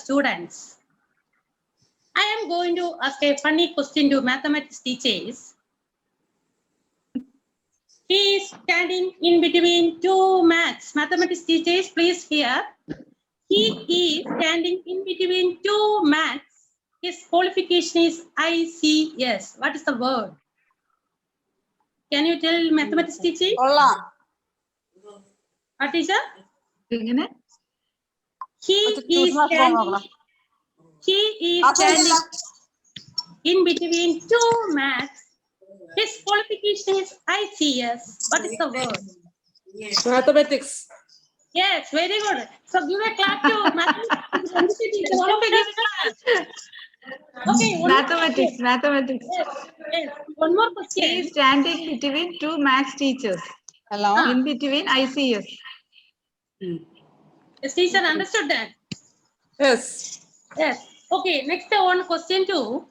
students. I am going to ask a funny question to mathematics teachers. He is standing in between two mathematics teachers, please hear. He is standing in between two maths. His qualification is ICS. What is the word? Can you tell mathematics teacher? Hola. What is it? He is standing in between two maths. His qualification is ICS. What is the word? Mathematics. Yes, very good. So give a clap to mathematics. All of you give a clap. Okay, Mathematics. Yes. One more question. He is standing between two maths teachers. Hello. In between ICS. Yes, teacher understood that. Yes. Yes. Okay, next one question to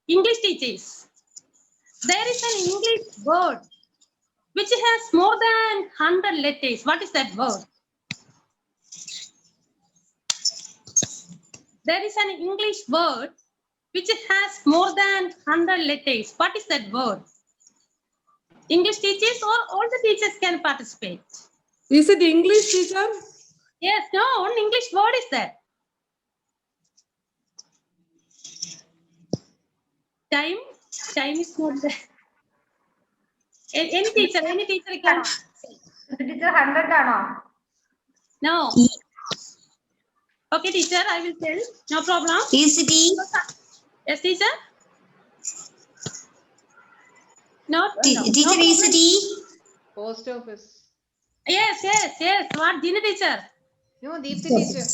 English teachers. There is an English word which has more than 100 letters. What is that word? There is an English word which has more than 100 letters. What is that word? English teachers or all the teachers can participate. Is it English, teacher? Yes, no, one English word is that. Time is not there. Any teacher can. Teacher 100 No. Okay, teacher, I will tell. No problem. ECT. Yes, teacher. No. Teacher ECT. Post office. Yes. What, Dina teacher? No, Deepthi teacher.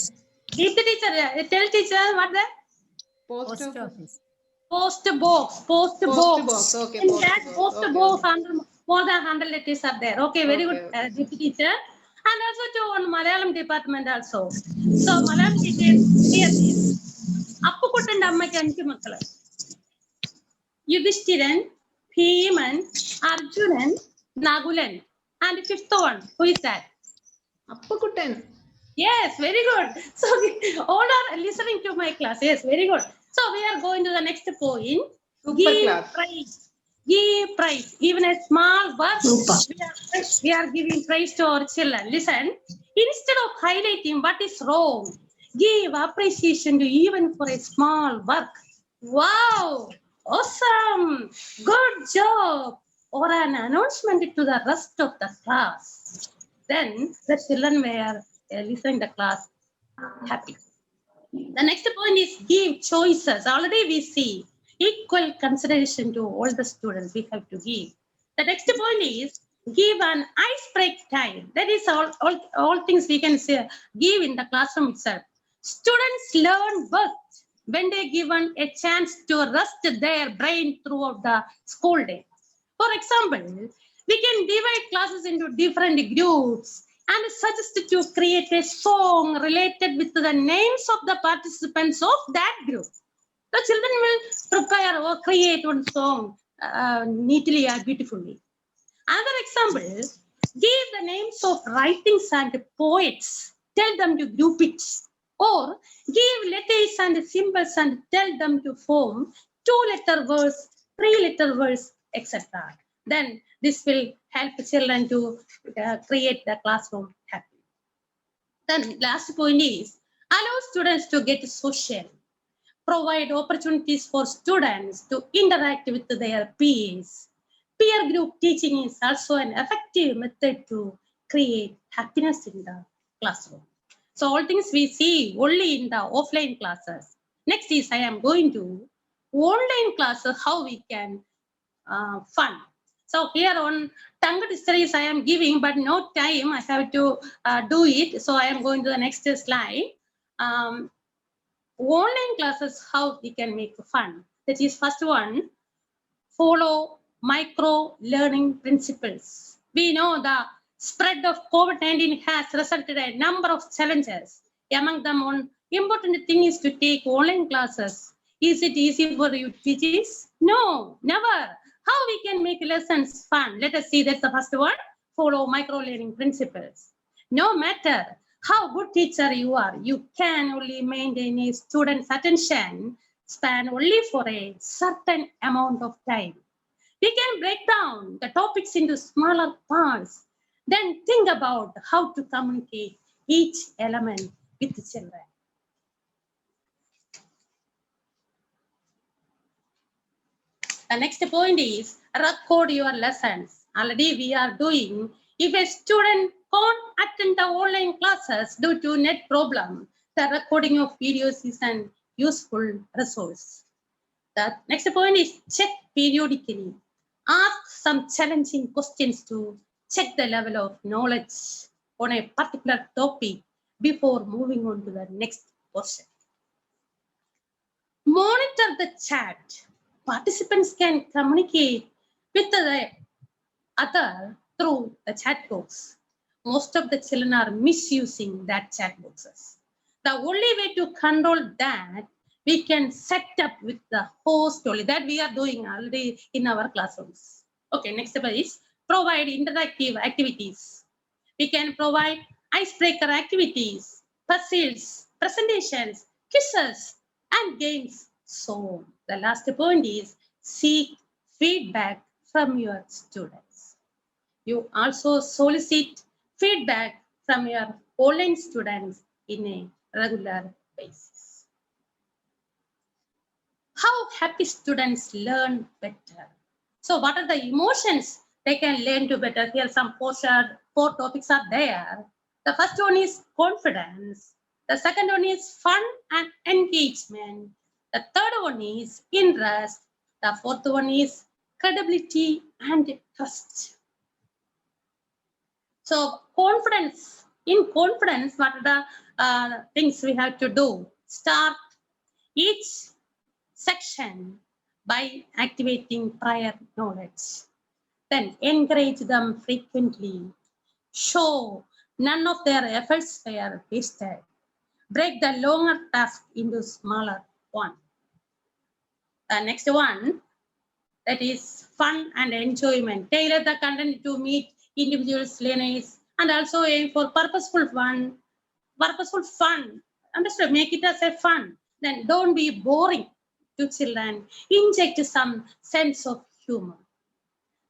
Deepthi teacher. Tell teacher what the? Post office. Post box. Okay, In that post Okay, box, okay. more than 100 letters are there. Okay, very Okay, good, okay. Deepthi teacher. And also to one Malayalam department also. So Malayalam teacher, here is. Appukuttan Ammakku 5 makkala. Yudhishtiran, Bhiman, Arjunan, Nagulan. And the fifth one, who is that? Appukuttan. Yes, very good. So all are listening to my class. Yes, very good. So we are going to the next point. Super Give class. prize. Give prize. Even a small work, we are giving prize to our children. Listen, instead of highlighting what is wrong, give appreciation to even for a small work. Wow, awesome, good job. Or an announcement to the rest of the class. Then the children were listening the class happy. The next point is give choices. Already we see equal consideration to all the students we have to give. The next point is give an ice break time. That is all things we can say, give in the classroom itself. Students learn best when they given a chance to rest their brain throughout the school day. For example, we can divide classes into different groups and suggest to create a song related with the names of the participants of that group. The children will prepare or create one song neatly and beautifully. Another example, give the names of writings and poets. Tell them to group it. Or give letters and symbols and tell them to form 2-letter words, 3-letter words, etc. Then this will help children to create the classroom happy. Then last point is allow students to get social. Provide opportunities for students to interact with their peers. Peer group teaching is also an effective method to create happiness in the classroom. So all things we see only in the offline classes. Next is I am going to online classes, how we can fun. So here on tongue histories I am giving, but no time, I have to do it. So I am going to the next slide. Online classes, how we can make fun. That is first one, follow micro learning principles. We know the spread of COVID-19 has resulted in a number of challenges. Among them, one important thing is to take online classes. Is it easy for you teachers? No, never. How we can make lessons fun? Let us see. That's the first one. Follow micro learning principles. No matter how good teacher you are. You can only maintain a student's attention span only for a certain amount of time. We can break down the topics into smaller parts, then think about how to communicate each element with the children. The next point is record your lessons. Already we are doing. If a student can't attend the online classes due to net problem, the recording of videos is an useful resource. The next point is check periodically. Ask some challenging questions to check the level of knowledge on a particular topic before moving on to the next question. Monitor the chat. Participants can communicate with the other through the chat box. Most of the children are misusing that chat boxes. The only way to control that, we can set up with the host only. That we are doing already in our classrooms. Okay, next step is provide interactive activities. We can provide icebreaker activities, puzzles, presentations, quizzes, and games. So the last point is seek feedback from your students. You also solicit feedback from your online students in a regular basis. How happy students learn better? So what are the emotions they can learn to better? Here some four topics are there. The first one is confidence. The second one is fun and engagement. The third one is interest. The fourth one is credibility and trust. So confidence, in confidence, what are the things we have to do? Start each section by activating prior knowledge. Then encourage them frequently. Show none of their efforts were wasted. Break the longer task into smaller one. The next one, that is fun and enjoyment. Tailor the content to meet individuals' learners and also aim for purposeful fun. Understood? Make it as a fun. Then don't be boring to children. Inject some sense of humor.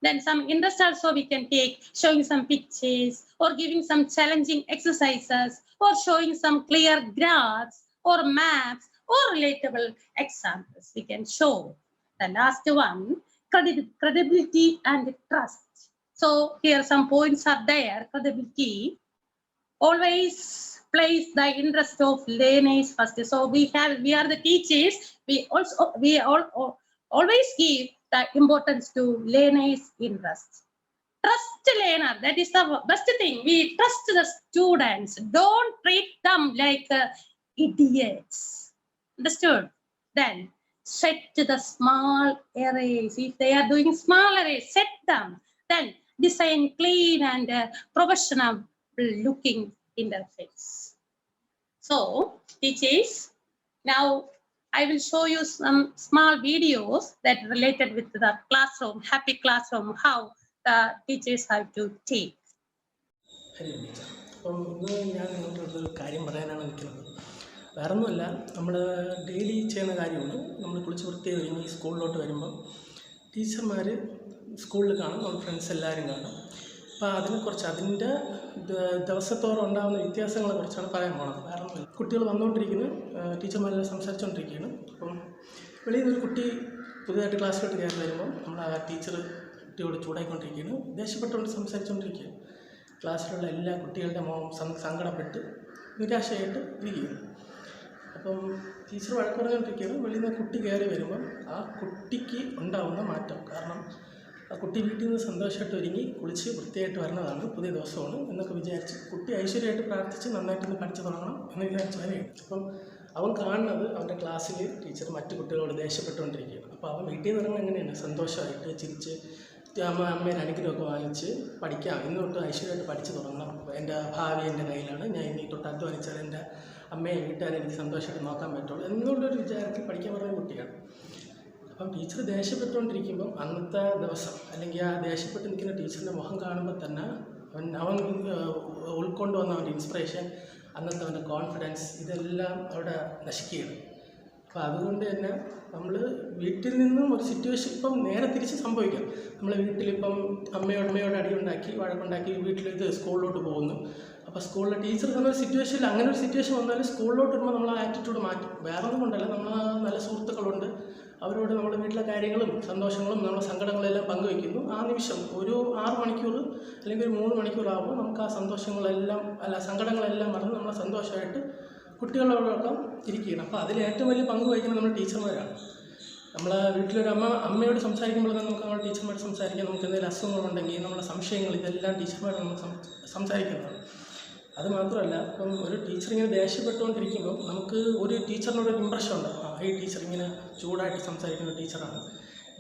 Then some interest also we can take, showing some pictures or giving some challenging exercises or showing some clear graphs or maps or relatable examples we can show. The last one, credibility and trust. So here some points are there. Credibility, always place the interest of learners first. So we are the teachers. We always give the importance to learners' interest. Trust learner, that is the best thing. We trust the students. Don't treat them like idiots. Understood? Then set the small arrays. If they are doing small arrays, set them. Then design clean and professional looking interface. So teachers, now I will show you some small videos that related with the classroom, happy classroom, how the teachers have to take. Hari teacher, അപ്പം ഇന്ന് ഞാൻ നിങ്ങളുടെ ഒരു കാര്യം പറയാനാണ് നിൽക്കുന്നത്. വേറെ ഒന്നുമല്ല, നമ്മൾ ഡെയിലി ചെയ്യുന്ന കാര്യമാണ്. നമ്മൾ കുളിച്ച് വൃത്തി കഴിഞ്ഞ് സ്കൂളിലോട്ട് വരുമ്പം ടീച്ചർമാർ സ്കൂളിൽ കാണും, നമ്മൾ ഫ്രണ്ട്സ് എല്ലാവരും കാണും. അപ്പോൾ അതിനെക്കുറിച്ച് അതിൻ്റെ ദിവസത്തോളം ഉണ്ടാകുന്ന വ്യത്യാസങ്ങളെ കുറിച്ചാണ് പറയാൻ പോകുന്നത്. വേറെ ഒന്നുമില്ല, കുട്ടികൾ വന്നുകൊണ്ടിരിക്കുന്നു, ടീച്ചർമാരെല്ലാം സംസാരിച്ചുകൊണ്ടിരിക്കുകയാണ്. അപ്പം വെളിയിൽ നിന്നൊരു കുട്ടി പുതിയതായിട്ട് ക്ലാസ്സിലോട്ട് കയറി വരുമ്പം നമ്മൾ ആ ടീച്ചർ കുട്ടിയോട് ചൂടായിക്കൊണ്ടിരിക്കുകയാണ്, ദേഷ്യപ്പെട്ടുകൊണ്ട് സംസാരിച്ചുകൊണ്ടിരിക്കുകയാണ്. ക്ലാസ്സിലുള്ള എല്ലാ കുട്ടികളുടെ മുഖം സങ്കടപ്പെട്ട് നിരാശയായിട്ട് ഇരിക്കുകയാണ്. അപ്പം ടീച്ചർ വഴക്ക് പറഞ്ഞുകൊണ്ടിരിക്കുകയാണ്. വെളിയിൽ നിന്ന് കുട്ടി കയറി വരുമ്പം ആ കുട്ടിക്ക് ഉണ്ടാകുന്ന മാറ്റം, കാരണം ആ കുട്ടി വീട്ടിൽ നിന്ന് സന്തോഷമായിട്ട് ഒരുങ്ങി കുളിച്ച് വൃത്തിയായിട്ട് വരുന്നതാണ്, പുതിയ ദിവസമാണ് എന്നൊക്കെ വിചാരിച്ച് കുട്ടി ഐശ്വര്യമായിട്ട് പ്രാർത്ഥിച്ച് നന്നായിട്ടൊന്ന് പഠിച്ചു തുടങ്ങണം എന്ന് വിചാരിച്ച് വരെയാണ്. അപ്പം അവൻ കാണുന്നത് അവൻ്റെ ക്ലാസ്സിൽ ടീച്ചർ മറ്റു കുട്ടികളോട് ദേഷ്യപ്പെട്ടുകൊണ്ടിരിക്കുകയാണ്. അപ്പോൾ അവൻ വീട്ടിൽ നിന്ന് ഇറങ്ങുന്നത് എങ്ങനെയാണ്? സന്തോഷമായിട്ട് ചിരിച്ച് അമ്മേനെ അനുഗ്രഹമൊക്കെ വാങ്ങിച്ച് പഠിക്കാം, ഇന്ന് തൊട്ട് ഐശ്വര്യമായിട്ട് പഠിച്ചു തുടങ്ങണം, എൻ്റെ ഭാവി എൻ്റെ കയ്യിലാണ്, ഞാൻ ഇനി തൊട്ട് അധ്വാനിച്ചാൽ എൻ്റെ അമ്മയെ വീട്ടുകാരെ എനിക്ക് സന്തോഷമായിട്ട് നോക്കാൻ പറ്റുള്ളൂ എന്നുള്ളൊരു വിചാരത്തിൽ പഠിക്കാൻ പറയുന്ന കുട്ടിയാണ്. അപ്പം ടീച്ചർ ദേഷ്യപ്പെട്ടുകൊണ്ടിരിക്കുമ്പം അന്നത്തെ ദിവസം അല്ലെങ്കിൽ ആ ദേഷ്യപ്പെട്ട് നിൽക്കുന്ന ടീച്ചറിൻ്റെ മുഖം കാണുമ്പോൾ തന്നെ അവൻ ഉൾക്കൊണ്ട് വന്ന അവൻ്റെ ഇൻസ്പിറേഷൻ അന്നത്തെ അവൻ്റെ കോൺഫിഡൻസ് ഇതെല്ലാം അവിടെ നശിക്കുകയാണ്. അപ്പോൾ അതുകൊണ്ട് തന്നെ നമ്മൾ വീട്ടിൽ നിന്നും ഒരു സിറ്റുവേഷൻ ഇപ്പം നേരെ തിരിച്ച് സംഭവിക്കാം. നമ്മൾ വീട്ടിലിപ്പം അമ്മയോട് അടിയുണ്ടാക്കി വഴക്കുണ്ടാക്കി വീട്ടിൽ ഇത് സ്കൂളിലോട്ട് പോകുന്നു. അപ്പോൾ സ്കൂളിലെ ടീച്ചർ എന്നൊരു സിറ്റുവേഷനിൽ അങ്ങനെ ഒരു സിറ്റുവേഷൻ വന്നാൽ സ്കൂളിലോട്ട് വരുമ്പോൾ നമ്മൾ ആ ആറ്റിറ്റ്യൂഡ് മാറ്റും. വേറെ ഒന്നും കൊണ്ടല്ല, നമ്മൾ നല്ല സുഹൃത്തുക്കളുണ്ട്, അവരോട് നമ്മുടെ വീട്ടിലെ കാര്യങ്ങളും സന്തോഷങ്ങളും നമ്മുടെ സങ്കടങ്ങളെല്ലാം പങ്കുവയ്ക്കുന്നു. ആ നിമിഷം ഒരു 6 മണിക്കൂർ അല്ലെങ്കിൽ ഒരു 3 മണിക്കൂറാകുമ്പോൾ നമുക്ക് ആ സന്തോഷങ്ങളെല്ലാം സങ്കടങ്ങളെല്ലാം മറന്ന് നമ്മളെ സന്തോഷമായിട്ട് കുട്ടികളോടൊപ്പം ഇരിക്കുകയാണ്. അപ്പോൾ അതിൽ ഏറ്റവും വലിയ പങ്ക് വഹിക്കുന്നത് നമ്മുടെ ടീച്ചർമാരാണ്. നമ്മളെ വീട്ടിലൊരു അമ്മയോട് സംസാരിക്കുമ്പോൾ തന്നെ നമുക്ക് നമ്മുടെ ടീച്ചർമാരോട് സംസാരിക്കാം. നമുക്ക് എന്തെങ്കിലും അസുഖങ്ങളുണ്ടെങ്കിൽ നമ്മുടെ സംശയങ്ങൾ ഇതെല്ലാം ടീച്ചർമാരോട് നമുക്ക് സംസാരിക്കുന്നതാണ്. അത് മാത്രമല്ല, ഇപ്പം ഒരു ടീച്ചർ ഇങ്ങനെ ദേഷ്യപ്പെട്ടുകൊണ്ടിരിക്കുമ്പോൾ നമുക്ക് ഒരു ടീച്ചറിനോടൊരു ഇമ്പ്രഷൻ ഉണ്ടാകും. ഈ ടീച്ചർ ഇങ്ങനെ ചൂടായിട്ട് സംസാരിക്കുന്ന ടീച്ചറാണ്,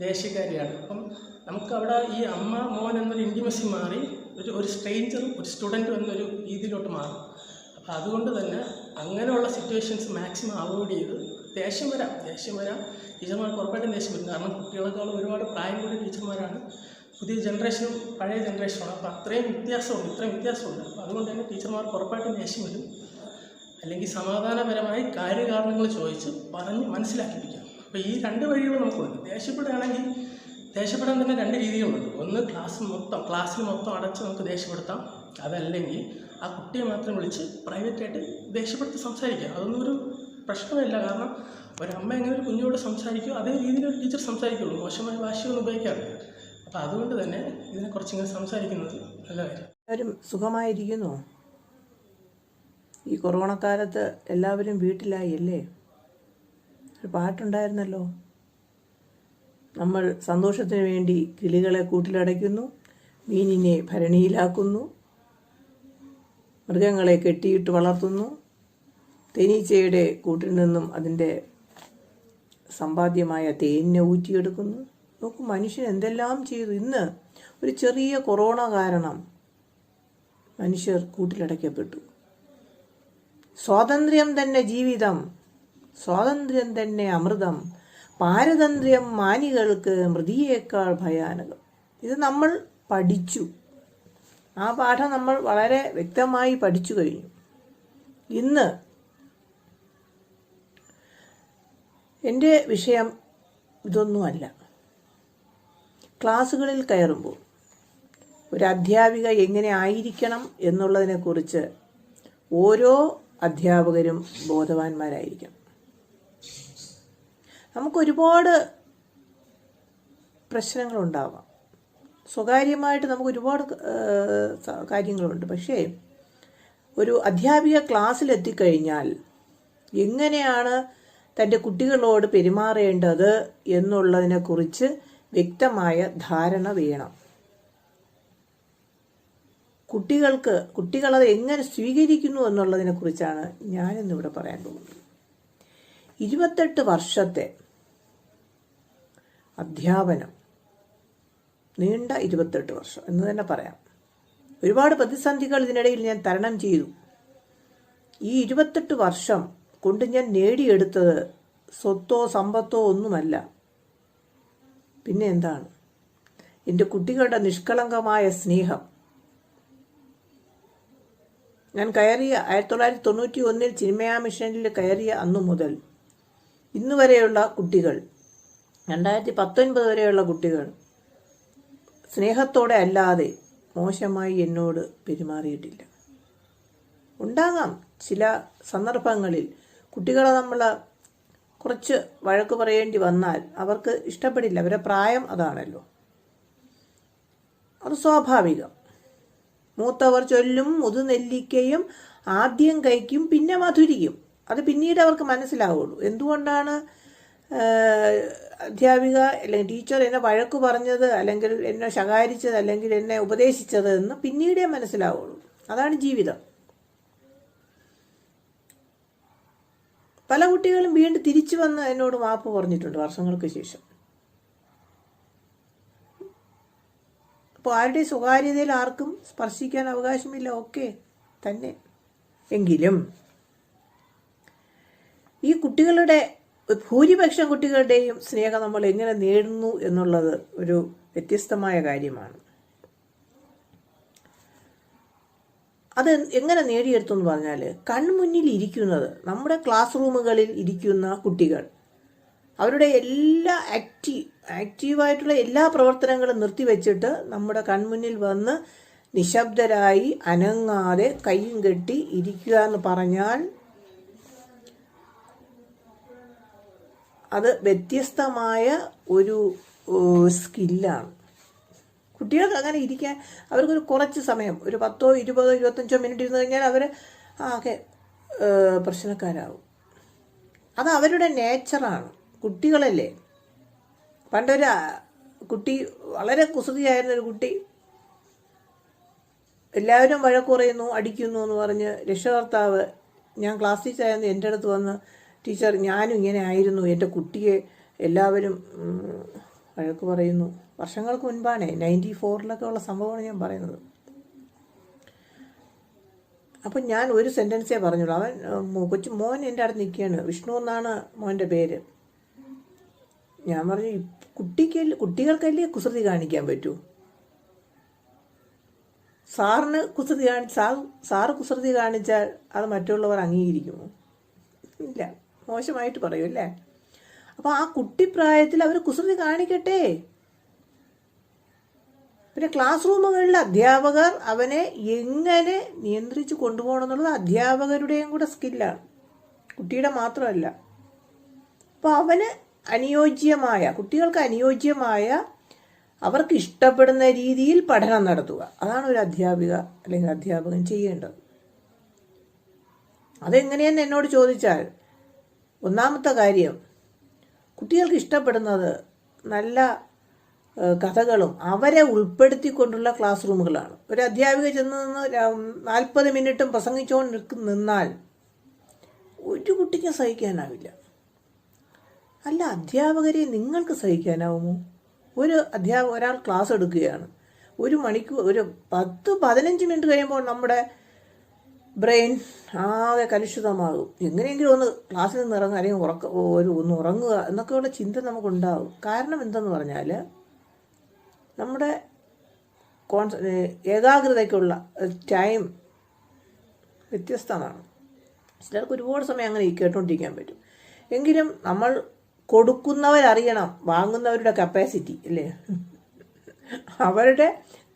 ദേഷ്യക്കാരിയാണ്. അപ്പം നമുക്ക് അവിടെ ഈ അമ്മ മോൻ എന്നൊരു ഇൻറ്റിമസി മാറി ഒരു സ്ട്രേഞ്ചറും ഒരു സ്റ്റുഡൻറ്റും എന്നൊരു രീതിയിലോട്ട് മാറും. അപ്പോൾ അതുകൊണ്ട് തന്നെ അങ്ങനെയുള്ള സിറ്റുവേഷൻസ് മാക്സിമം അവോയ്ഡ് ചെയ്ത് ദേഷ്യം വരാം ടീച്ചർമാർക്ക് ഉറപ്പായിട്ടും ദേഷ്യം വരും. കാരണം കുട്ടികളെക്കാളും ഒരുപാട് പ്രായം കൂടിയ ടീച്ചർമാരാണ്. പുതിയ ജനറേഷനും പഴയ ജനറേഷനാണ്. അപ്പോൾ ഇത്രയും വ്യത്യാസമുണ്ട്. അപ്പോൾ അതുകൊണ്ട് തന്നെ ടീച്ചർമാർക്ക് ഉറപ്പായിട്ടും ദേഷ്യം വരും. അല്ലെങ്കിൽ സമാധാനപരമായി കാര്യകാരണങ്ങൾ ചോദിച്ച് പറഞ്ഞ് മനസ്സിലാക്കിപ്പിക്കാം. അപ്പോൾ ഈ 2 വഴികൾ നമുക്കുണ്ട്. ദേഷ്യപ്പെടാൻ തന്നെ 2 രീതികളുണ്ട്. ഒന്ന് ക്ലാസ്സിൽ മൊത്തം അടച്ച് നമുക്ക് ദേഷ്യപ്പെടുത്താം. അതല്ലെങ്കിൽ ആ കുട്ടിയെ മാത്രം വിളിച്ച് പ്രൈവറ്റായിട്ട് ദേഷ്യപ്പെടുത്തി സംസാരിക്കാം. അതൊന്നും ഒരു പ്രശ്നമില്ല. കാരണം ഒരമ്മ എങ്ങനെ ഒരു കുഞ്ഞോട് സംസാരിക്കുമോ അതേ രീതിയിൽ ഒരു ടീച്ചർ സംസാരിക്കുള്ളൂ. മോശമായ ഭാഷയൊന്നും ഉപയോഗിക്കാറില്ല. അപ്പോൾ അതുകൊണ്ട് തന്നെ ഇതിനെക്കുറിച്ചിങ്ങനെ സംസാരിക്കുന്നത് നല്ല കാര്യം. എല്ലാവരും സുഖമായിരിക്കുന്നു. ഈ കൊറോണ കാലത്ത് എല്ലാവരും വീട്ടിലായി അല്ലേ? ഒരു പാട്ടുണ്ടായിരുന്നല്ലോ, നമ്മൾ സന്തോഷത്തിന് വേണ്ടി കിളികളെ കൂട്ടിലടയ്ക്കുന്നു, മീനിനെ ഭരണിയിലാക്കുന്നു, മൃഗങ്ങളെ കെട്ടിയിട്ട് വളർത്തുന്നു, തേനീച്ചയുടെ കൂട്ടിൽ നിന്നും അതിൻ്റെ സമ്പാദ്യമായ തേനിനെ ഊറ്റിയെടുക്കുന്നു. നോക്കൂ, മനുഷ്യൻ എന്തെല്ലാം ചെയ്തു. ഇന്ന് ഒരു ചെറിയ കൊറോണ കാരണം മനുഷ്യർ കൂട്ടിലടയ്ക്കപ്പെട്ടു. സ്വാതന്ത്ര്യം തന്നെ ജീവിതം, സ്വാതന്ത്ര്യം തന്നെ അമൃതം, പാരതന്ത്ര്യം മാനികൾക്ക് മൃതിയേക്കാൾ ഭയാനകം. ഇത് നമ്മൾ പഠിച്ചു. ആ പാഠം നമ്മൾ വളരെ വ്യക്തമായി പഠിച്ചു കഴിഞ്ഞു. ഇന്ന് എൻ്റെ വിഷയം ഇതൊന്നുമല്ല. ക്ലാസ്സുകളിൽ കയറുമ്പോൾ ഒരു അധ്യാപിക എങ്ങനെ ആയിരിക്കണം എന്നുള്ളതിനെക്കുറിച്ച് ഓരോ അധ്യാപകരും ബോധവാന്മാരായിരിക്കണം. നമുക്കൊരുപാട് പ്രശ്നങ്ങളുണ്ടാവാം. സ്വകാര്യമായിട്ട് നമുക്ക് ഒരുപാട് കാര്യങ്ങളുണ്ട്. പക്ഷേ ഒരു അധ്യാപിക ക്ലാസ്സിലെത്തിക്കഴിഞ്ഞാൽ എങ്ങനെയാണ് തൻ്റെ കുട്ടികളോട് പെരുമാറേണ്ടത് എന്നുള്ളതിനെക്കുറിച്ച് വ്യക്തമായ ധാരണ വേണം. കുട്ടികളത് എങ്ങനെ സ്വീകരിക്കുന്നു എന്നുള്ളതിനെക്കുറിച്ചാണ് ഞാനിന്നിവിടെ പറയാൻ പോകുന്നത്. 28 വർഷത്തെ അധ്യാപനം, നീണ്ട 28 വർഷം എന്ന് തന്നെ പറയാം. ഒരുപാട് പ്രതിസന്ധികൾ ഇതിനിടയിൽ ഞാൻ തരണം ചെയ്തു. ഈ 28 വർഷം കൊണ്ട് ഞാൻ നേടിയെടുത്തത് സ്വത്തോ സമ്പത്തോ ഒന്നുമല്ല. പിന്നെ എന്താണ്? എൻ്റെ കുട്ടികളുടെ നിഷ്കളങ്കമായ സ്നേഹം. ഞാൻ കയറിയ 1991 ചിന്മയ മിഷനിൽ കയറിയ അന്നു മുതൽ ഇന്നു വരെയുള്ള കുട്ടികൾ, 2019 വരെയുള്ള കുട്ടികൾ സ്നേഹത്തോടെ അല്ലാതെ മോശമായി എന്നോട് പെരുമാറിയിട്ടില്ല. ഉണ്ടാകാം ചില സന്ദർഭങ്ങളിൽ കുട്ടികളെ നമ്മൾ കുറച്ച് വഴക്ക് പറയേണ്ടി വന്നാൽ അവർക്ക് ഇഷ്ടപ്പെടില്ല. അവരുടെ പ്രായം അതാണല്ലോ, അത് സ്വാഭാവികം. മൂത്തവർ ചൊല്ലും മുതുനെല്ലിക്കയും ആദ്യം കഴിക്കും പിന്നെ മധുരിക്കും. അത് പിന്നീട് അവർക്ക് മനസ്സിലാവുള്ളൂ. എന്തുകൊണ്ടാണ് അധ്യാപിക അല്ലെങ്കിൽ ടീച്ചർ എന്നെ വഴക്ക് പറഞ്ഞത്, അല്ലെങ്കിൽ എന്നെ ശകാരിച്ചത്, അല്ലെങ്കിൽ എന്നെ ഉപദേശിച്ചത് എന്ന് പിന്നീടേ മനസ്സിലാവുള്ളൂ. അതാണ് ജീവിതം. പല കുട്ടികളും വീണ്ടും തിരിച്ചു വന്ന് എന്നോട് മാപ്പ് പറഞ്ഞിട്ടുണ്ട് വർഷങ്ങൾക്ക് ശേഷം. അപ്പോൾ ആരുടെ സ്വകാര്യതയിൽ ആർക്കും സ്പർശിക്കാൻ അവകാശമില്ല. ഓക്കെ തന്നെ. എങ്കിലും ഈ കുട്ടികളുടെ ഭൂരിപക്ഷം കുട്ടികളുടെയും സ്നേഹം നമ്മൾ എങ്ങനെ നേടുന്നു എന്നുള്ളത് ഒരു വ്യത്യസ്തമായ കാര്യമാണ്. അത് എങ്ങനെ നേടിയെടുത്തു എന്ന് പറഞ്ഞാൽ, കൺമുന്നിൽ ഇരിക്കുന്നത്, നമ്മുടെ ക്ലാസ് റൂമുകളിൽ ഇരിക്കുന്ന കുട്ടികൾ അവരുടെ എല്ലാ ആക്റ്റീവായിട്ടുള്ള എല്ലാ പ്രവർത്തനങ്ങളും നിർത്തിവെച്ചിട്ട് നമ്മുടെ കൺമുന്നിൽ വന്ന് നിശബ്ദരായി അനങ്ങാതെ കൈയും കെട്ടി ഇരിക്കുക എന്ന് പറഞ്ഞാൽ അത് വ്യത്യസ്തമായ ഒരു സ്കില്ലാണ്. കുട്ടികൾക്ക് അങ്ങനെ ഇരിക്കാൻ അവർക്കൊരു കുറച്ച് സമയം, ഒരു 10, 20, 25 മിനിറ്റ് ഇരുന്ന് കഴിഞ്ഞാൽ അവർ ആകെ പ്രശ്നക്കാരാകും. അത് അവരുടെ നേച്ചറാണ്. കുട്ടികളല്ലേ. പണ്ടൊരു കുട്ടി, വളരെ കുസൃതിയായിരുന്നൊരു കുട്ടി, എല്ലാവരും വഴക്ക് പറയുന്നു, അടിക്കുന്നു എന്ന് പറഞ്ഞ് രക്ഷകർത്താവ്, ഞാൻ ക്ലാസ് ടീച്ചറായിരുന്നു, എൻ്റെ അടുത്ത് വന്ന്, ടീച്ചർ ഞാനും ഇങ്ങനെ ആയിരുന്നു, എൻ്റെ കുട്ടിയെ എല്ലാവരും വഴക്ക് പറയുന്നു. വർഷങ്ങൾക്ക് മുൻപാണ്, 94 ഉള്ള സംഭവമാണ് ഞാൻ പറയുന്നത്. അപ്പം ഞാൻ ഒരു സെൻറ്റൻസേ പറഞ്ഞുള്ളൂ. അവൻ മോൻ എൻ്റെ അടുത്ത് നിൽക്കുകയാണ്, വിഷ്ണു എന്നാണ് മോൻ്റെ പേര്. ഞാൻ പറഞ്ഞു, കുട്ടികൾക്കല്ലേ കുസൃതി കാണിക്കാൻ പറ്റൂ? സാറ് കുസൃതി കാണിച്ചാൽ അത് മറ്റുള്ളവർ അംഗീകരിക്കുമോ? ഇല്ല, മോശമായിട്ട് പറയും അല്ലേ? അപ്പോൾ ആ കുട്ടിപ്രായത്തിൽ അവർ കുസൃതി കാണിക്കട്ടെ. പിന്നെ ക്ലാസ് റൂമുകളിൽ അധ്യാപകർ അവനെ എങ്ങനെ നിയന്ത്രിച്ച് കൊണ്ടുപോകണം എന്നുള്ളത് അധ്യാപകരുടെയും കൂടെ സ്കില്ലാണ്, കുട്ടിയുടെ മാത്രമല്ല. അപ്പോൾ അവന് കുട്ടികൾക്ക് അനുയോജ്യമായ, അവർക്ക് ഇഷ്ടപ്പെടുന്ന രീതിയിൽ പഠനം നടത്തുക. അതാണ് ഒരു അധ്യാപിക അല്ലെങ്കിൽ അധ്യാപകൻ ചെയ്യേണ്ടത്. അതെങ്ങനെയെന്ന് എന്നോട് ചോദിച്ചാൽ, ഒന്നാമത്തെ കാര്യം, കുട്ടികൾക്ക് ഇഷ്ടപ്പെടുന്നത് നല്ല കഥകളും അവരെ ഉൾപ്പെടുത്തിക്കൊണ്ടുള്ള ക്ലാസ് റൂമുകളാണ്. ഒരു അധ്യാപിക ചെന്ന് നിന്ന് 40 മിനിറ്റും പ്രസംഗിച്ചുകൊണ്ട് നിന്നാൽ ഒരു കുട്ടിക്കും സഹിക്കാനാവില്ല. അല്ല, അധ്യാപകരെ നിങ്ങൾക്ക് സഹിക്കാനാവുമോ? ഒരാൾ ക്ലാസ് എടുക്കുകയാണ്, ഒരു 10-15 മിനിറ്റ് കഴിയുമ്പോൾ നമ്മുടെ ബ്രെയിൻ ആകെ കലുഷിതമാകും. എങ്ങനെയെങ്കിലും ഒന്ന് ക്ലാസ്സിൽ നിന്ന് ഇറങ്ങുക, അല്ലെങ്കിൽ ഒന്ന് ഉറങ്ങുക എന്നൊക്കെയുള്ള ചിന്ത നമുക്കുണ്ടാകും. കാരണം എന്തെന്ന് പറഞ്ഞാൽ, നമ്മുടെ ഏകാഗ്രതയ്ക്കുള്ള ടൈം വ്യത്യസ്തമാണ്. ചിലർക്ക് ഒരുപാട് സമയം അങ്ങനെ കേട്ടുകൊണ്ടിരിക്കാൻ പറ്റും. എങ്കിലും നമ്മൾ കൊടുക്കുന്നവരറിയണം വാങ്ങുന്നവരുടെ കപ്പാസിറ്റി അല്ലേ, അവരുടെ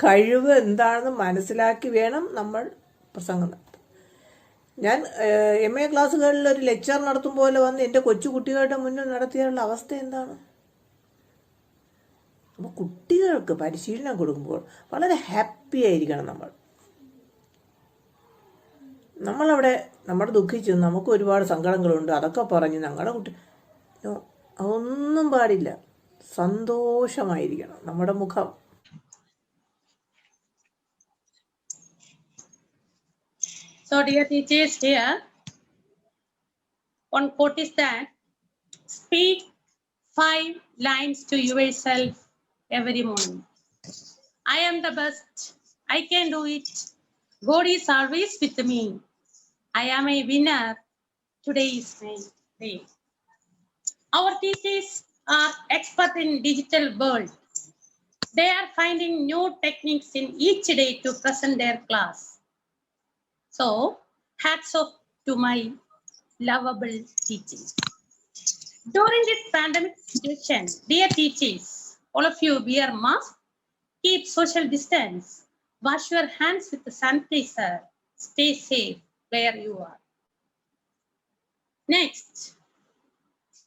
കഴിവ് എന്താണെന്ന് മനസ്സിലാക്കി വേണം നമ്മൾ പ്രസംഗം നടത്താൻ. ഞാൻ MA ക്ലാസ്സുകളിൽ ഒരു ലെക്ചർ നടത്തും പോലെ വന്ന് എൻ്റെ കൊച്ചു കുട്ടികളുടെ മുന്നിൽ നടത്തിയുള്ള അവസ്ഥ എന്താണ്? അപ്പോൾ കുട്ടികൾക്ക് പരിശീലനം കൊടുക്കുമ്പോൾ വളരെ ഹാപ്പി ആയിരിക്കണം നമ്മളവിടെ ദുഃഖിച്ചു, നമുക്ക് ഒരുപാട് സങ്കടങ്ങളുണ്ട്, അതൊക്കെ പറഞ്ഞ് ഞങ്ങളുടെ കുട്ടി, അതൊന്നും പാടില്ല. സന്തോഷമായിരിക്കണം നമ്മുടെ മുഖം. So dear teachers, here one quote is that, speak 5 lines to yourself every morning. I am the best. I can do it. God is always with me. I am a winner. Today is my day. Our teachers are expert in digital world. They are finding new techniques in each day to present their class. So, hats off to my lovable teachers. During this pandemic situation, dear teachers, all of you wear masks, keep social distance, wash your hands with the sanitizer, stay safe where you are. Next,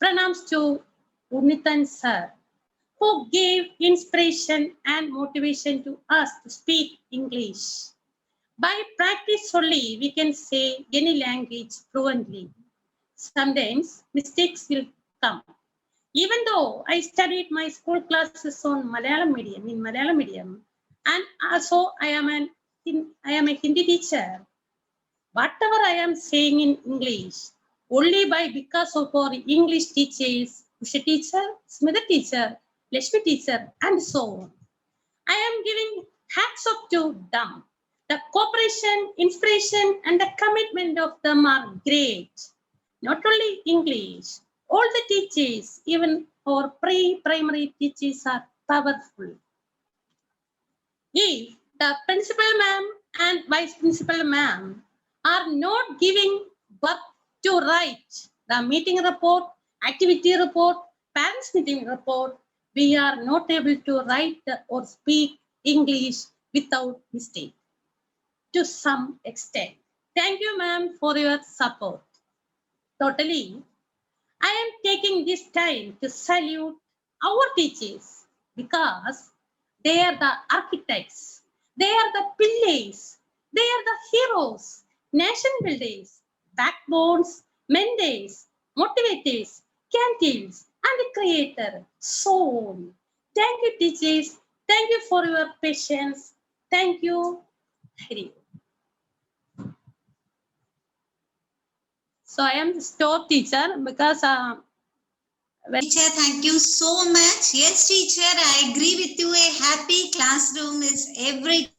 pranams to Unithan sir, who gave inspiration and motivation to us to speak English. By practice only, we can say any language fluently. Sometimes mistakes will come. Even though I studied my school classes on Malayalam medium, and also I am a Hindi teacher. Whatever I am saying in English, only because of our English teachers, Usha teacher, Smita teacher, Lashmi teacher, and so on. I am giving hats off to them. The cooperation, inspiration, and the commitment of them are great. Not only English, all the teachers, even our pre-primary teachers, are powerful. If the principal ma'am and Vice Principal Ma'am are not giving work to write the meeting report, activity report, parents meeting report, we are not able to write or speak English without mistake to some extent. Thank you, ma'am, for your support. Totally, I am taking this time to salute our teachers because they are the architects, they are the pillars, they are the heroes, nation builders, backbones, mentors, motivators, canteens, and the creator. So on. Thank you, teachers. Thank you for your patience. Thank you. Hari. So I am the store teacher because Teacher, thank you so much. Yes, teacher, I agree with you. A happy classroom is every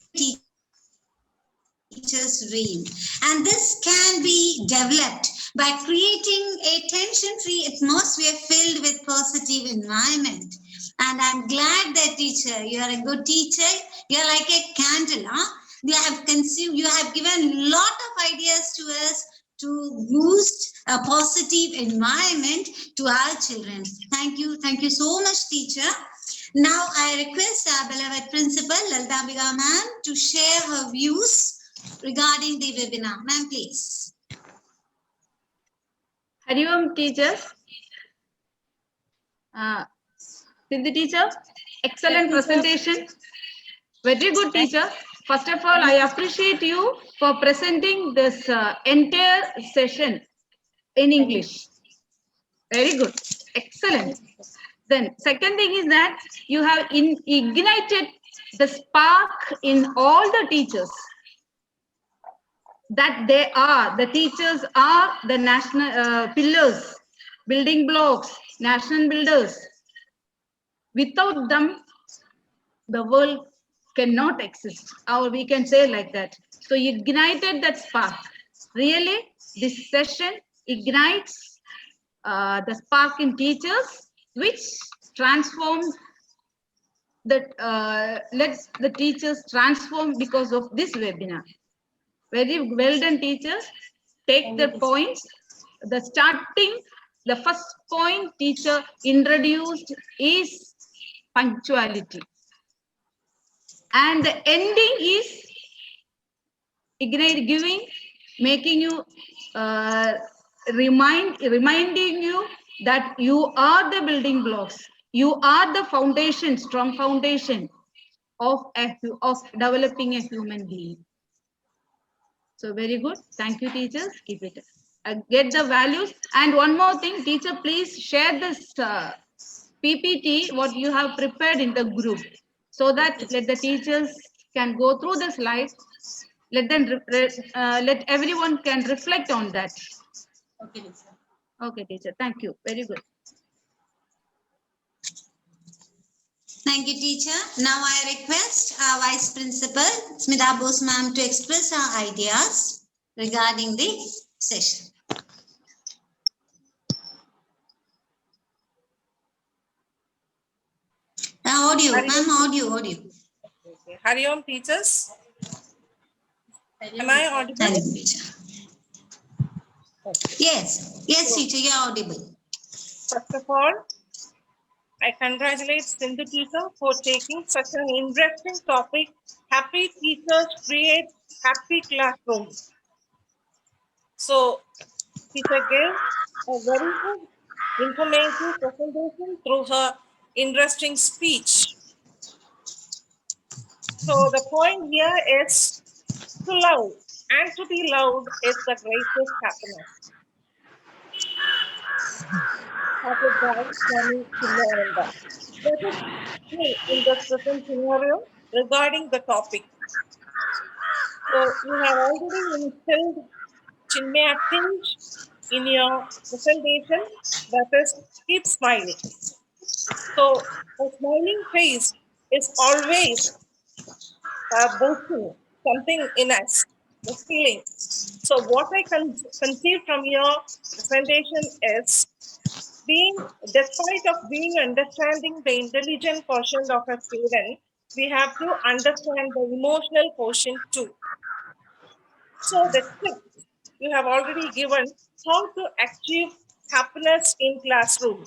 teacher's dream. And this can be developed by creating a tension-free atmosphere filled with positive environment. And I'm glad that, teacher, you are a good teacher. You're like a candle, huh? You have given a lot of ideas to us to boost a positive environment to our children. Thank you so much, teacher. Now I request our beloved principal, Lalita ma'am, to share her views regarding the webinar. Ma'am, please. Hari Om, teachers. Sindhi teacher, excellent presentation. Very good, teacher. First of all, I appreciate you for presenting this entire session in English. Very good. Excellent. Then second thing is that you have ignited the spark in all the teachers. That the teachers are the national pillars, building blocks, nation builders. Without them, the world cannot exist, or we can say like that. So you ignited that spark. Really, this session ignites the spark in teachers, which transforms that. Let the teachers transform because of this webinar. Very well done, teachers. Take the points. The first point teacher introduced is punctuality. And the ending is making you reminding you that you are the building blocks. You are the foundation, strong foundation of developing a human being. So very good. Thank you, teachers. Keep it. Get the values. And one more thing, teacher, please share this PPT, what you have prepared in the group, so that let the teachers can go through the slides. Let them let everyone can reflect on that. okay, teacher. Okay, teacher. Thank you. Very good. Thank you, teacher. Now I request our Vice Principal, Smita Bose ma'am, to express her ideas regarding the session. Audio, ma'am, audio. Hari Om, teachers. Am I audible? Thank you, teacher. Yes, teacher, you are audible. First of all, I congratulate Sindhu teacher for taking such an interesting topic. Happy teachers create happy classrooms. So, teacher gave a very good informative presentation through her interesting speech. So, the point here is to love, and to be loved is the greatest happiness. Happy God, Swami Chinmayananda. Let us see in the present scenario regarding the topic. So you have already instilled Chinmaya tinge in your presentation, that is, keep smiling. So a smiling face is always boosting something in us, the feeling. So what I conceive from your presentation is, despite of being understanding the intelligent portion of a student, we have to understand the emotional portion too. So the tip you have already given how to achieve happiness in classroom.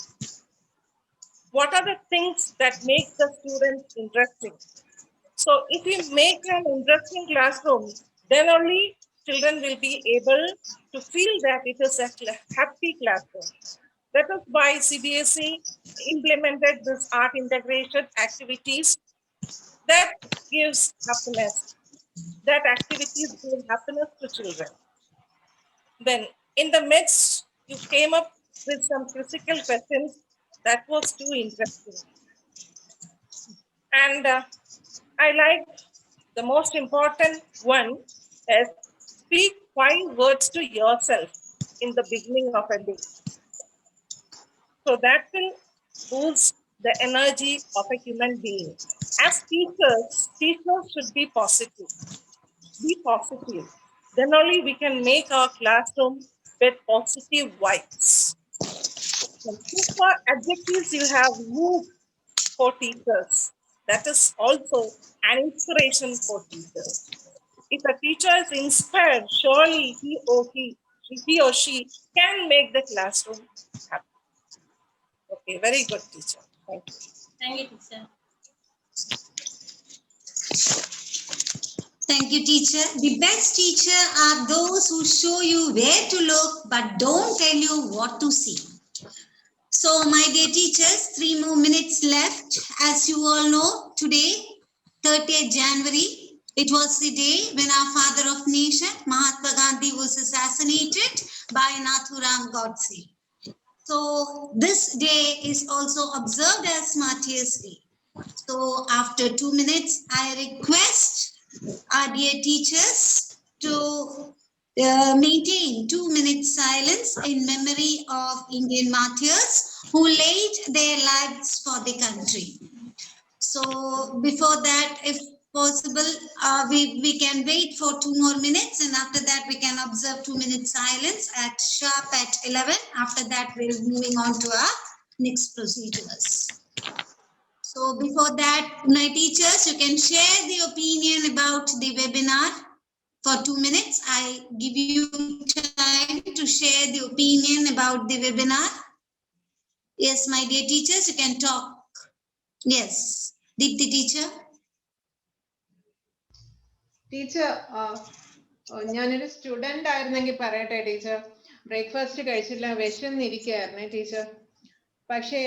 What are the things that make the students interesting? So if we make an interesting classroom, then only children will be able to feel that it is a happy classroom. That is why CBSE implemented this art integration activities that gives happiness. That activities give happiness to children. Then in the midst, you came up with some physical questions that was too interesting. And I like the most important one is speak 5 words to yourself in the beginning of a day. So that will boost the energy of a human being. As teachers should be positive. Be positive. Then only we can make our classroom with positive vibes. And super adjectives you have used for teachers. That is also an inspiration for teachers. If a teacher is inspired, surely he or she can make the classroom happy. Okay, very good, teacher. Thank you. Thank you, teacher. Thank you, teacher. The best teacher are those who show you where to look but don't tell you what to see. So, my dear teachers, 3 more minutes left. As you all know, today, 30th January, it was the day when our father of nation, Mahatma Gandhi, was assassinated by Nathuram Godse. So, this day is also observed as Martyrs' Day. So, after 2 minutes, I request our dear teachers to maintain 2 minutes silence in memory of Indian martyrs who laid their lives for the country. So before that, if possible, we can wait for 2 more minutes, and after that we can observe 2 minutes silence at sharp at 11. After that, we'll be moving on to our next procedures. So before that, my teachers, you can share the opinion about the webinar for 2 minutes. I give you time to share the opinion about the webinar. Yes, my dear teachers, you can talk. Yes, Deepthi teacher. Teacher ഞാനൊരു student ആയിരുന്നെങ്കിൽ പറയട്ടെ teacher, breakfast കഴിച്ചില്ല, വിശന്നിരിക്കുകയായിരുന്നേ teacher. പക്ഷേ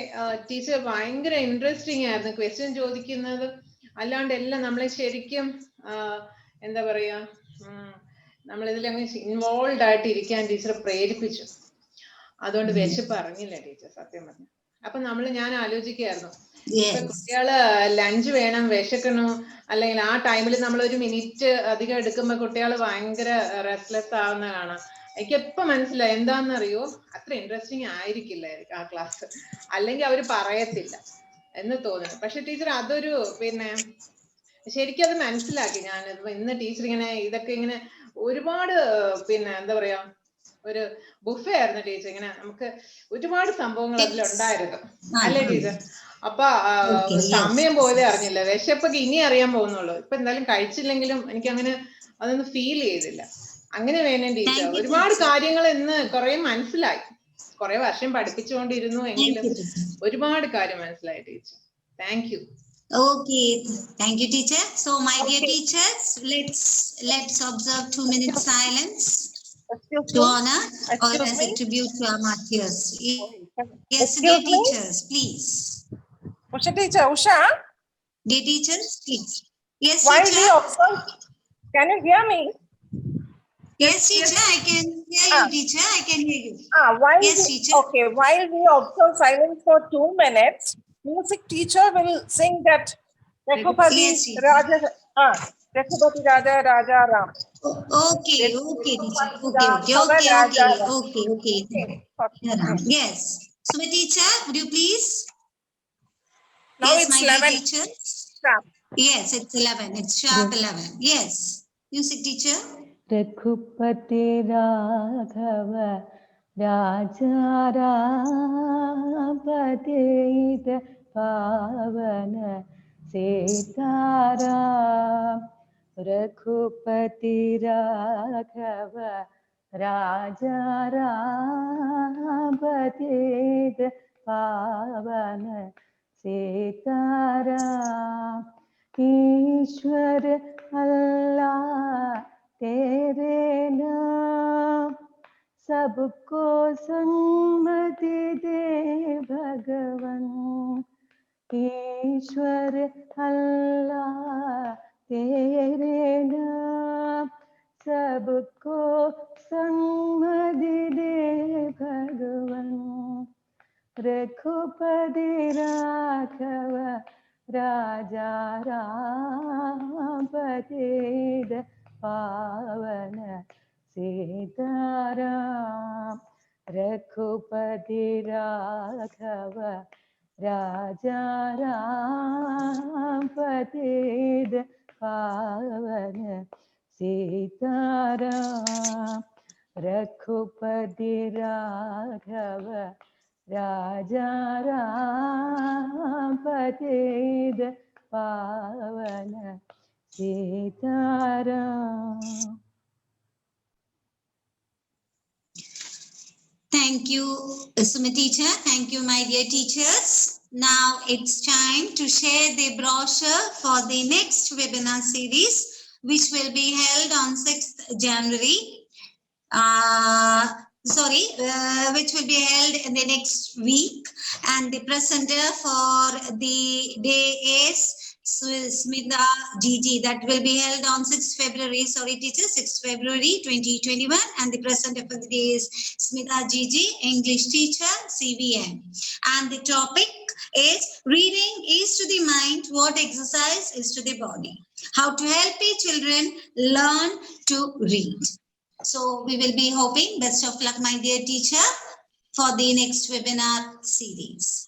teacher ഭയങ്കര interesting ആയിരുന്നു question ചോദിക്കുന്നത്. അല്ലാണ്ട് എല്ലാം നമ്മളെ ശരിക്കും എന്താ പറയാ, നമ്മളിതിലങ്ങ് ഇൻവോൾവ് ആയിട്ട് ഇരിക്കാൻ ടീച്ചർ പ്രേരിപ്പിച്ചു. അതുകൊണ്ട് വിശപ്പ് അറിഞ്ഞില്ല ടീച്ചർ, സത്യം പറഞ്ഞു. അപ്പൊ ഞാൻ ആലോചിക്കുകയായിരുന്നു, ഇപ്പൊ കുട്ടികള് ലഞ്ച് വേണം, വിശക്കണു, അല്ലെങ്കിൽ ആ ടൈമിൽ നമ്മൾ 1 മിനിറ്റ് അധികം എടുക്കുമ്പോ കുട്ടികൾ ഭയങ്കര റെസ്റ്റ്ലെസ് ആവുന്ന കാണാം. എനിക്ക് എപ്പോ മനസ്സിലായി എന്താണെന്നറിയോ, അത്ര ഇൻട്രസ്റ്റിംഗ് ആയിരിക്കില്ലായിരിക്കും ആ ക്ലാസ്, അല്ലെങ്കിൽ അവര് പറയത്തില്ല എന്ന് തോന്നുന്നു. പക്ഷെ ടീച്ചർ അതൊരു ശരിക്കും അത് മനസ്സിലാക്കി ഞാൻ. ഇന്ന് ടീച്ചർ ഇതൊക്കെ ഇങ്ങനെ ഒരുപാട് എന്താ പറയാ, ഒരു ബുഫേ ആയിരുന്നു ടീച്ചർ. ഇങ്ങനെ നമുക്ക് ഒരുപാട് സംഭവങ്ങൾ അതിലുണ്ടായിരുന്നു അല്ലേ ടീച്ചർ? അപ്പൊ സമയം പോയതേ അറിഞ്ഞില്ല. വിശപ്പൊക്കെ ഇനി അറിയാൻ പോകുന്നുള്ളൂ. ഇപ്പൊ എന്തായാലും കഴിച്ചില്ലെങ്കിലും എനിക്ക് അങ്ങനെ അതൊന്നും ഫീൽ ചെയ്തില്ല. അങ്ങനെ വേണം ടീച്ചർ. ഒരുപാട് കാര്യങ്ങൾ ഇന്ന് കുറെ മനസ്സിലായി. കുറെ വർഷം പഠിപ്പിച്ചുകൊണ്ടിരുന്നു എങ്കിലും ഒരുപാട് കാര്യം മനസ്സിലായി teacher. Thank you. Okay, thank you, teacher. So, my dear teachers, let's observe 2 minutes silence to honor or as a tribute to our martyrs. Yes, dear teachers, please. Usha teacher, Usha. Dear teachers, please. Yes, While teacher. we observe, can you hear me? Yes, teacher, I can hear you, teacher. I can hear you. Yes, teacher. Okay, while we observe silence for 2 minutes, music teacher will sing that Raghupati Raja Raja Ram. Okay, teacher. Okay. Yes. So, my teacher, would you please? Now yes, it's my 11. Teacher. Sharp. Yes, it's 11. It's sharp 11. Yes. Music teacher. Raghupati Raghava Raja Ram Patita Pavana Sitaram Raghupati Raghav Raja Ram पतित पावन सीताराम। ईश्वर अल्लाह तेरे नाम, सबको सन्मति दे भगवन। ईश्वर अल्लाह तेरे नाम, सबको सन्मति दे भगवन। रघुपति राघव राजा राम पतित पावन सीताराम। रघुपति राघव राजा राम पतित पावन सीताराम। रघुपति राघव राजा राम पतित पावन Sitaram. Thank you, Sumi teacher. Thank you, my dear teachers. Now it's time to share the brochure for the next webinar series, which will be held on 6th January. Which will be held in the next week. And the presenter for the day is Smita GG. That will be held on 6th February. Sorry, teacher, 6th February 2021. And the presenter for the day is Smita GG, English teacher, CVM. And the topic is reading is to the mind what exercise is to the body. How to help the children learn to read. So we will be hoping best of luck, my dear teacher, for the next webinar series.